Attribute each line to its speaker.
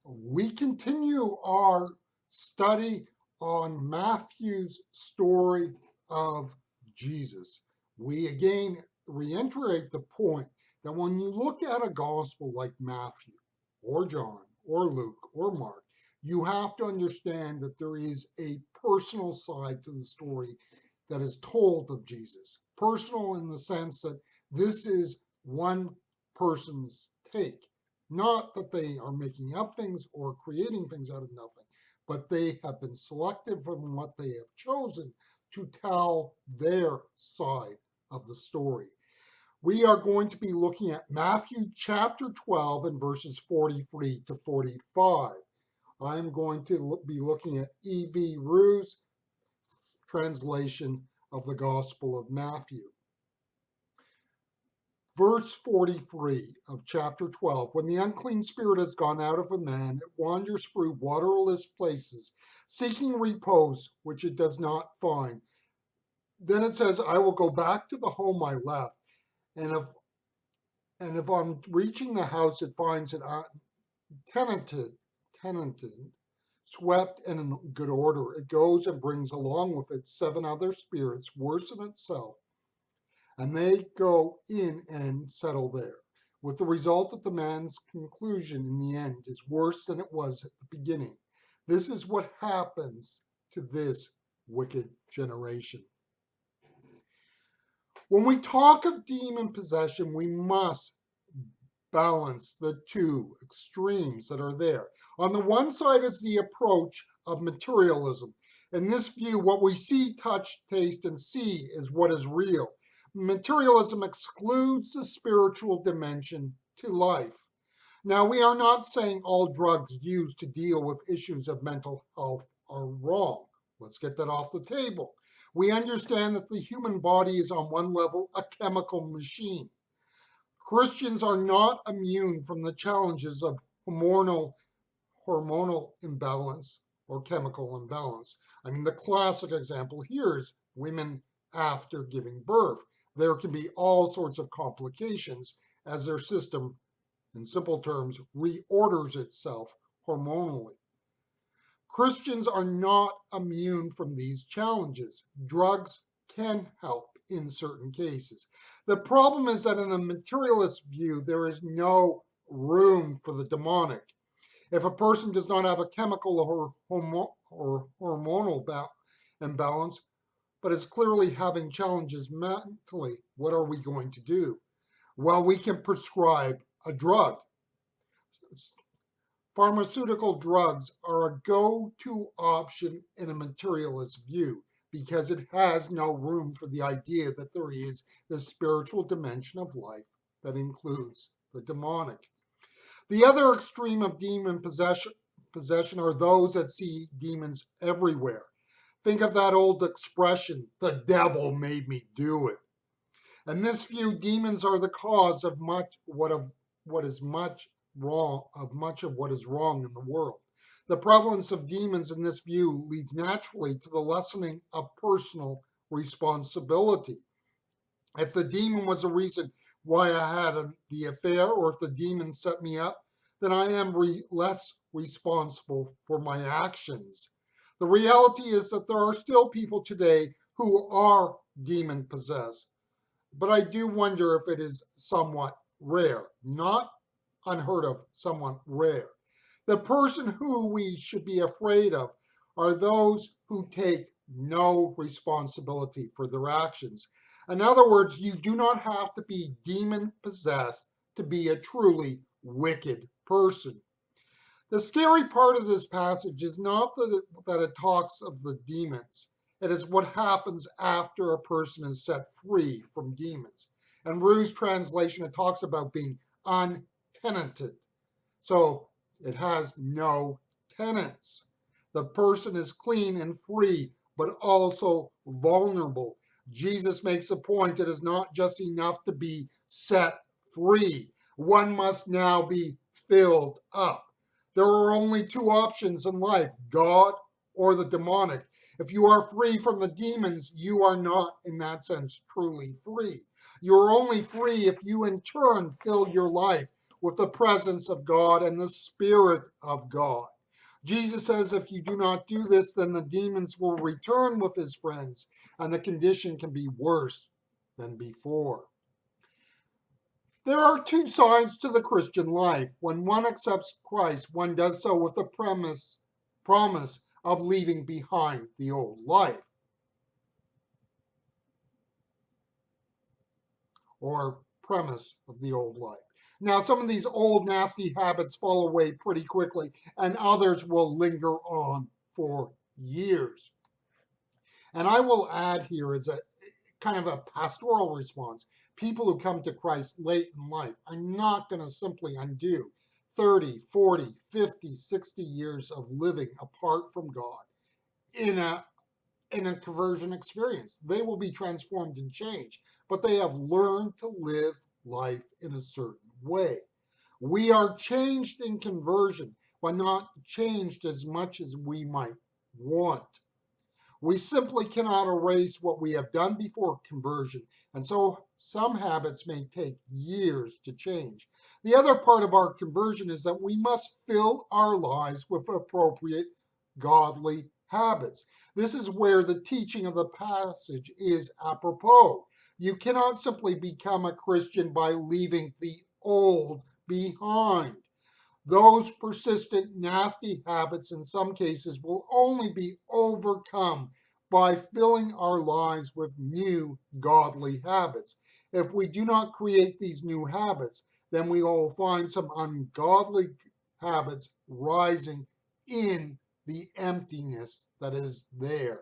Speaker 1: We continue our study on Matthew's story of Jesus. We again reiterate the point that when you look at a gospel like Matthew or John or Luke or Mark, you have to understand that there is a personal side to the story that is told of Jesus. Personal in the sense that this is one person's take. Not that they are making up things or creating things out of nothing, but they have been selected from what they have chosen to tell their side of the story. We are going to be looking at Matthew chapter 12 and verses 43 to 45. I'm going to be looking at E.V. Rue's translation of the Gospel of Matthew. Verse 43 of chapter 12, when the unclean spirit has gone out of a man, it wanders through waterless places, seeking repose, which it does not find. Then it says, I will go back to the home I left. And if I'm reaching the house, it finds it tenanted, swept and in good order. It goes and brings along with it 7 other spirits worse than itself, and they go in and settle there, with the result that the man's conclusion in the end is worse than it was at the beginning. This is what happens to this wicked generation. When we talk of demon possession, we must balance the two extremes that are there. On the one side is the approach of materialism. In this view, what we see, touch, taste, and see is what is real. Materialism excludes the spiritual dimension to life. Now, we are not saying all drugs used to deal with issues of mental health are wrong. Let's get that off the table. We understand that the human body is on one level a chemical machine. Christians are not immune from the challenges of hormonal imbalance or chemical imbalance. I mean, the classic example here is women after giving birth. There can be all sorts of complications as their system, in simple terms, reorders itself hormonally. Christians are not immune from these challenges. Drugs can help in certain cases. The problem is that in a materialist view, there is no room for the demonic. If a person does not have a chemical or hormonal imbalance, but is clearly having challenges mentally, what are we going to do? Well, we can prescribe a drug. Pharmaceutical drugs are a go-to option in a materialist view because it has no room for the idea that there is the spiritual dimension of life that includes the demonic. The other extreme of demon possession are those that see demons everywhere. Think of that old expression, the devil made me do it. In this view, demons are the cause of much of what is wrong in the world. The prevalence of demons in this view leads naturally to the lessening of personal responsibility. If the demon was the reason why I had the affair, or if the demon set me up, then I am less responsible for my actions. The reality is that there are still people today who are demon possessed, but I do wonder if it is somewhat rare, not unheard of, somewhat rare. The person who we should be afraid of are those who take no responsibility for their actions. In other words, you do not have to be demon possessed to be a truly wicked person. The scary part of this passage is not that it talks of the demons. It is what happens after a person is set free from demons. In Rue's translation, it talks about being untenanted. So it has no tenants. The person is clean and free, but also vulnerable. Jesus makes a point it is not just enough to be set free. One must now be filled up. There are only 2 options in life, God or the demonic. If you are free from the demons, you are not, in that sense, truly free. You're only free if you in turn fill your life with the presence of God and the Spirit of God. Jesus says if you do not do this, then the demons will return with his friends, and the condition can be worse than before. There are two sides to the Christian life. When one accepts Christ, one does so with the promise of leaving behind the old life, or premise of the old life. Now, some of these old nasty habits fall away pretty quickly, and others will linger on for years. And I will add here as a kind of a pastoral response, people who come to Christ late in life are not going to simply undo 30, 40, 50, 60 years of living apart from God in a conversion experience. They will be transformed and changed, but they have learned to live life in a certain way. We are changed in conversion, but not changed as much as we might want. We simply cannot erase what we have done before conversion, and so some habits may take years to change. The other part of our conversion is that we must fill our lives with appropriate godly habits. This is where the teaching of the passage is apropos. You cannot simply become a Christian by leaving the old behind. Those persistent, nasty habits, in some cases, will only be overcome by filling our lives with new godly habits. If we do not create these new habits, then we will find some ungodly habits rising in the emptiness that is there.